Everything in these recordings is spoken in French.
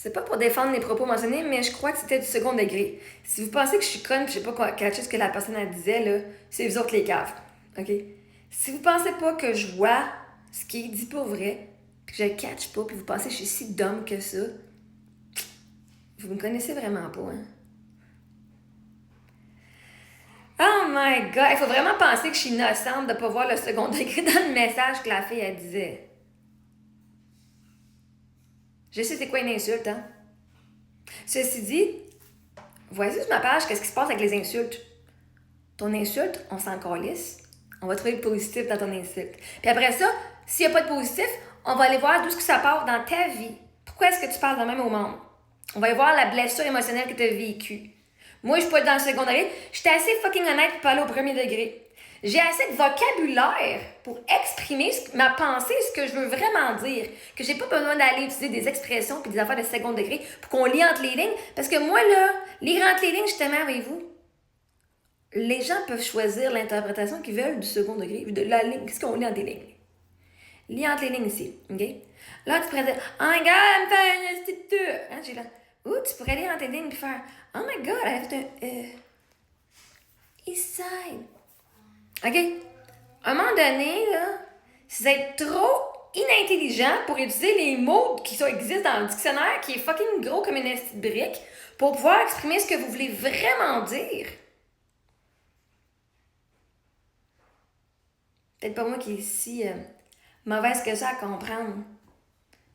C'est pas pour défendre les propos mentionnés, mais je crois que c'était du second degré. Si vous pensez que je suis conne pis je sais pas quoi, catcher ce que la personne elle disait, là, c'est vous autres les caves. OK? Si vous pensez pas que je vois ce qui est dit pour vrai, que je catch pas, puis vous pensez que je suis si dumb que ça, vous me connaissez vraiment pas, hein? Oh my god! Il faut vraiment penser que je suis innocente de pas voir le second degré dans le message que la fille, elle disait. Je sais c'est quoi une insulte, hein? Ceci dit, voici sur ma page qu'est-ce qui se passe avec les insultes. Ton insulte, on s'en calisse. On va trouver le positif dans ton insulte. Puis après ça, s'il n'y a pas de positif, on va aller voir d'où ce que ça part dans ta vie. Pourquoi est-ce que tu parles de même au monde? On va aller voir la blessure émotionnelle que tu as vécue. Moi, je suis pas dans le second degré. J'étais assez fucking honnête pour parler au premier degré. J'ai assez de vocabulaire pour exprimer ma pensée, ce que je veux vraiment dire. Que j'ai pas besoin d'aller utiliser des expressions puis des affaires de second degré pour qu'on lit entre les lignes. Parce que moi, là, lire entre les lignes, justement, avec vous, les gens peuvent choisir l'interprétation qu'ils veulent du second degré, de la ligne. Qu'est-ce qu'on lit entre les lignes? Lis entre les lignes ici, OK? Là, tu pourrais dire, oh my god, elle me fait un institut. Hein, j'ai là. Ou tu pourrais lire entre les lignes et faire, oh my god, elle a fait un East Side. OK? À un moment donné, là, si vous êtes trop inintelligent pour utiliser les mots qui existent dans le dictionnaire, qui est fucking gros comme une petite brique, pour pouvoir exprimer ce que vous voulez vraiment dire. Peut-être pas moi qui est si mauvaise que ça à comprendre.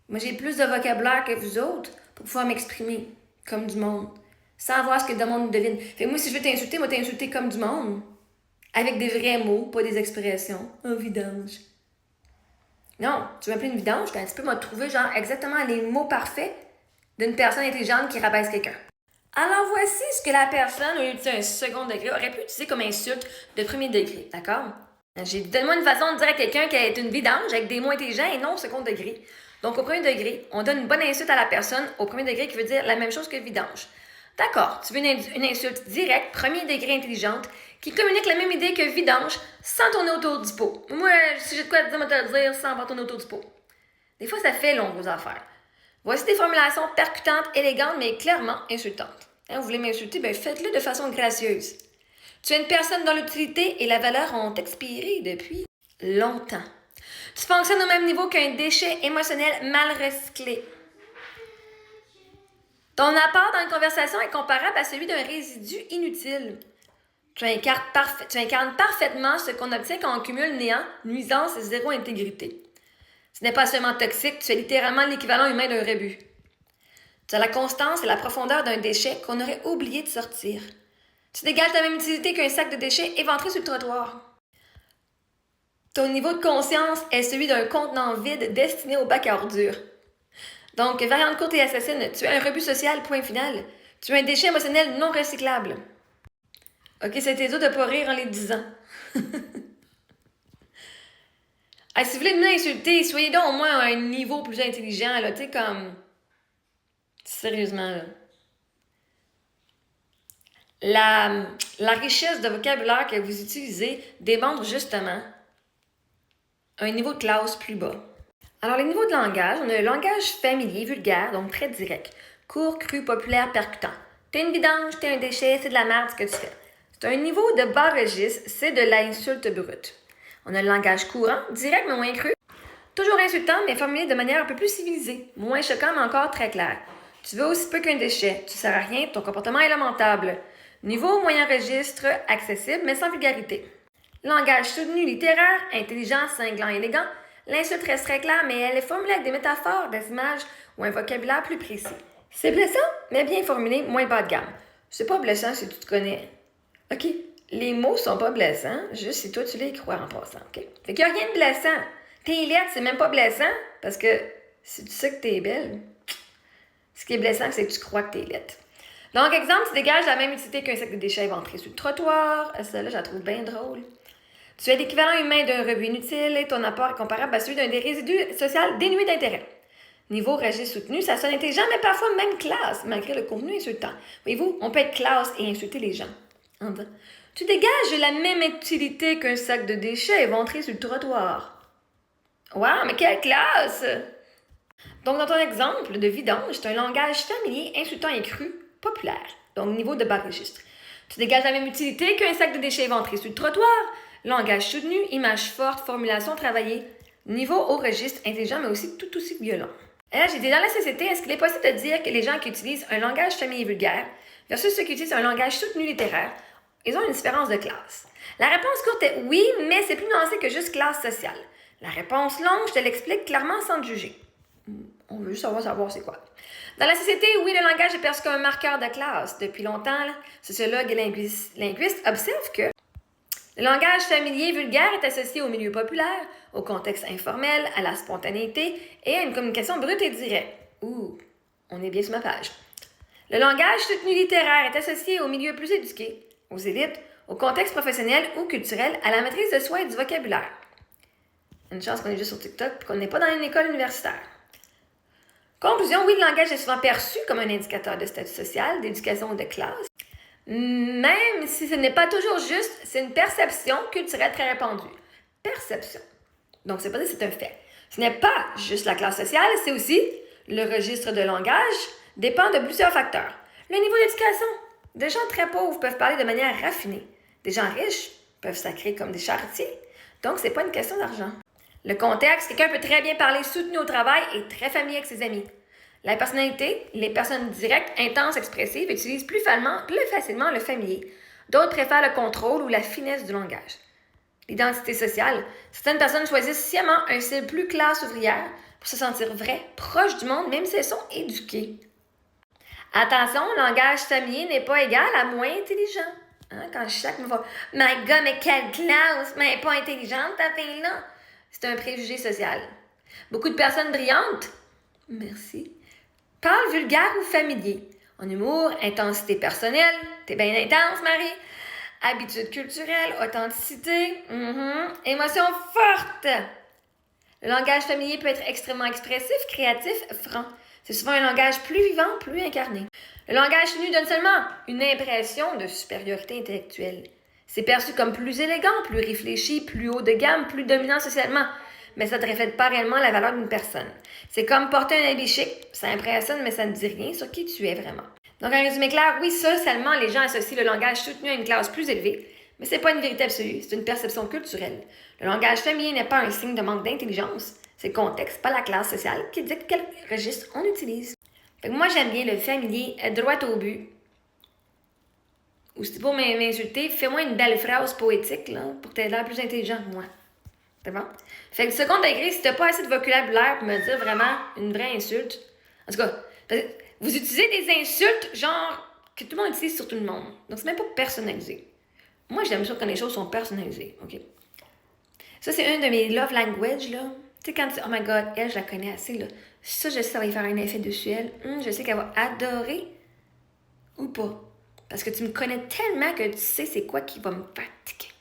Moi, j'ai plus de vocabulaire que vous autres pour pouvoir m'exprimer comme du monde, sans voir ce que le monde devine. Fait que moi, si je veux t'insulter, moi, t'insulter comme du monde. Avec des vrais mots, pas des expressions. Un vidange. Non, tu m'appelles une vidange, ben, tu peux me trouver genre exactement les mots parfaits d'une personne intelligente qui rabaisse quelqu'un. Alors voici ce que la personne, au lieu d'utiliser un second degré, aurait pu utiliser comme insulte de premier degré, d'accord? Donne-moi une façon de dire à quelqu'un qu'elle est une vidange avec des mots intelligents et non au second degré. Donc, au premier degré, on donne une bonne insulte à la personne au premier degré qui veut dire la même chose que vidange. D'accord, tu veux une insulte directe, premier degré intelligente, qui communique la même idée que vidange sans tourner autour du pot. Moi, si j'ai de quoi te dire, moi te le dire sans avoir tourner autour du pot. Des fois, ça fait long, vos affaires. Voici des formulations percutantes, élégantes, mais clairement insultantes. Hein, vous voulez m'insulter? Ben faites-le de façon gracieuse. Tu es une personne dont l'utilité et la valeur ont expiré depuis longtemps. Tu fonctionnes au même niveau qu'un déchet émotionnel mal recyclé. Ton apport dans une conversation est comparable à celui d'un résidu inutile. Tu incarnes parfaitement ce qu'on obtient quand on cumule néant, nuisance et zéro intégrité. Ce n'est pas seulement toxique, tu es littéralement l'équivalent humain d'un rebut. Tu as la constance et la profondeur d'un déchet qu'on aurait oublié de sortir. Tu dégages la même utilité qu'un sac de déchets éventré sur le trottoir. Ton niveau de conscience est celui d'un contenant vide destiné au bac à ordures. Donc, variante courte et assassine, tu es un rebut social, point final. Tu es un déchet émotionnel non recyclable. Ok, c'est tes os de pas rire en les disant. Si vous voulez me insulter, soyez donc au moins à un niveau plus intelligent, là, tu sais, comme... Sérieusement, là. La richesse de vocabulaire que vous utilisez démontre justement un niveau de classe plus bas. Alors, les niveaux de langage, on a le langage familier, vulgaire, donc très direct. Court, cru, populaire, percutant. T'es une vidange, t'es un déchet, c'est de la merde ce que tu fais. C'est un niveau de bas registre, c'est de l'insulte brute. On a le langage courant, direct mais moins cru. Toujours insultant, mais formulé de manière un peu plus civilisée. Moins choquant, mais encore très clair. Tu veux aussi peu qu'un déchet. Tu sers à rien, ton comportement est lamentable. Niveau moyen registre, accessible, mais sans vulgarité. Langage soutenu, littéraire, intelligent, cinglant, élégant. L'insulte reste très claire, mais elle est formulée avec des métaphores, des images ou un vocabulaire plus précis. C'est blessant, mais bien formulé, moins bas de gamme. C'est pas blessant si tu te connais. OK, les mots sont pas blessants, juste si toi tu les crois en passant, OK? Fait qu'il y a rien de blessant. T'es laide, c'est même pas blessant, parce que si tu sais que t'es belle, ce qui est blessant, c'est que tu crois que t'es laide. Donc, exemple, tu dégages la même utilité qu'un sac de déchets éventré sur le trottoir. Celle-là, je la trouve bien drôle. Tu es l'équivalent humain d'un rebut inutile et ton apport est comparable à celui d'un des résidus sociaux dénués d'intérêt. Niveau registre soutenu, ça sonne intelligent, mais parfois même classe, malgré le contenu insultant. Voyez-vous, on peut être classe et insulter les gens. Tu dégages la même utilité qu'un sac de déchets éventré sur le trottoir. Wow, mais quelle classe! Donc, dans ton exemple de vidange, c'est un langage familier, insultant et cru, populaire. Donc, niveau de bas registre. Tu dégages la même utilité qu'un sac de déchets éventré sur le trottoir. Langage soutenu, image forte, formulation travaillée. Niveau haut registre, intelligent, mais aussi tout aussi violent. Et là, j'ai dit, dans la société, est-ce qu'il est possible de dire que les gens qui utilisent un langage familier vulgaire versus ceux qui utilisent un langage soutenu littéraire, ils ont une différence de classe? La réponse courte est oui, mais c'est plus nuancé que juste classe sociale. La réponse longue, je te l'explique clairement sans te juger. On veut juste savoir c'est quoi. Dans la société, oui, le langage est perçu comme un marqueur de classe. Depuis longtemps, sociologues et linguistes observent que le langage familier vulgaire est associé au milieu populaire, au contexte informel, à la spontanéité et à une communication brute et directe. Ouh, on est bien sur ma page. Le langage soutenu littéraire est associé au milieu plus éduqué, aux élites, au contexte professionnel ou culturel, à la maîtrise de soi et du vocabulaire. Une chance qu'on est juste sur TikTok et qu'on n'est pas dans une école universitaire. Conclusion, oui, le langage est souvent perçu comme un indicateur de statut social, d'éducation ou de classe. Même si ce n'est pas toujours juste, c'est une perception culturelle très répandue. Perception. Donc, c'est pas dire que c'est un fait. Ce n'est pas juste la classe sociale, c'est aussi le registre de langage dépend de plusieurs facteurs. Le niveau d'éducation. Des gens très pauvres peuvent parler de manière raffinée. Des gens riches peuvent sacrer comme des charretiers. Donc, c'est pas une question d'argent. Le contexte, quelqu'un peut très bien parler soutenu au travail et très familier avec ses amis. La personnalité, les personnes directes, intenses, expressives utilisent plus facilement le familier. D'autres préfèrent le contrôle ou la finesse du langage. L'identité sociale. Certaines personnes choisissent sciemment un style plus classe ouvrière pour se sentir vraies, proches du monde, même si elles sont éduquées. Attention, le langage familier n'est pas égal à moins intelligent. Quand chaque me va « My God, mais quelle classe! Mais elle n'est pas intelligente, ta fille-là! » C'est un préjugé social. Beaucoup de personnes brillantes, merci, parlent vulgaire ou familier. En humour, intensité personnelle, t'es bien intense, Marie. Habitude culturelle, authenticité, émotion forte. Le langage familier peut être extrêmement expressif, créatif, franc. C'est souvent un langage plus vivant, plus incarné. Le langage soutenu donne seulement une impression de supériorité intellectuelle. C'est perçu comme plus élégant, plus réfléchi, plus haut de gamme, plus dominant socialement. Mais ça ne reflète pas réellement la valeur d'une personne. C'est comme porter un habit chic. Ça impressionne, mais ça ne dit rien sur qui tu es vraiment. Donc, en résumé clair, oui, socialement, les gens associent le langage soutenu à une classe plus élevée, mais ce n'est pas une vérité absolue, c'est une perception culturelle. Le langage familier n'est pas un signe de manque d'intelligence, c'est le contexte, pas la classe sociale, qui dicte quel registre on utilise. Fait que moi, j'aime bien le familier, droit au but. Ou si tu pour m'insulter, fais-moi une belle phrase poétique là, pour que tu aies l'air plus intelligent que moi. C'est bon? Fait que second degré, si tu n'as pas assez de vocabulaire pour me dire vraiment une vraie insulte, en tout cas, vous utilisez des insultes genre que tout le monde utilise sur tout le monde. Donc, c'est même pas personnalisé. Moi, j'aime ça quand les choses sont personnalisées. OK? Ça, c'est un de mes love language, là. Tu sais, quand tu dis, oh my God, elle, je la connais assez, là. Ça, je sais que ça va y faire un effet dessus elle. Je sais qu'elle va adorer ou pas. Parce que tu me connais tellement que tu sais c'est quoi qui va me fatiguer.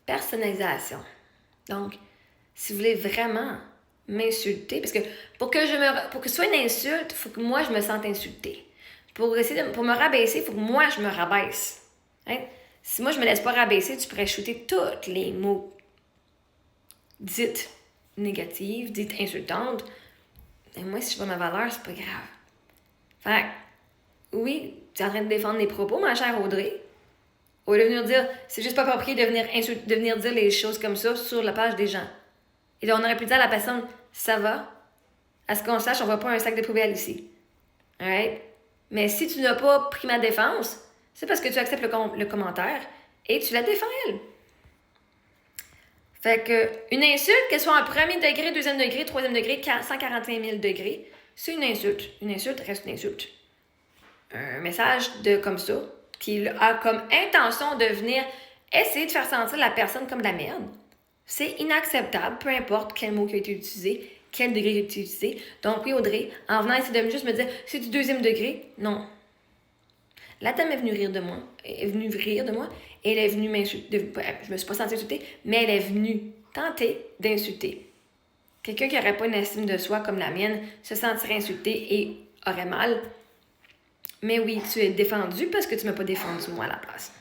Personnalisation. Donc, si vous voulez vraiment m'insulter, parce que pour que ce soit une insulte, il faut que moi, je me sente insultée. Pour me rabaisser, il faut que moi, je me rabaisse. Hein? Si moi, je me laisse pas rabaisser, tu pourrais shooter tous les mots dites négatives, dites insultantes. Et moi, si je vois ma valeur, c'est pas grave. Fait oui, tu es en train de défendre les propos, ma chère Audrey. Au lieu de venir dire, c'est juste pas approprié de venir dire les choses comme ça sur la page des gens. Et là, on aurait pu dire à la personne, ça va? À ce qu'on sache, on voit pas un sac de poubelle ici. Alright? Mais si tu n'as pas pris ma défense, c'est parce que tu acceptes le commentaire et tu la défends elle. Fait que, une insulte, qu'elle soit en premier degré, deuxième degré, troisième degré, 145 000 degrés, c'est une insulte. Une insulte reste une insulte. Un message comme ça, qui a comme intention de venir essayer de faire sentir la personne comme de la merde, c'est inacceptable, peu importe quel mot qui a été utilisé, quel degré qui a été utilisé. Donc oui, Audrey, en venant essayer de juste me dire « c'est du deuxième degré », non. La dame est venue rire de moi, et elle est venue m'insulter. Je me suis pas sentie insultée, mais elle est venue tenter d'insulter. Quelqu'un qui n'aurait pas une estime de soi comme la mienne se sentirait insulté et aurait mal. Mais oui, tu es défendu parce que tu m'as pas défendu moi à la place.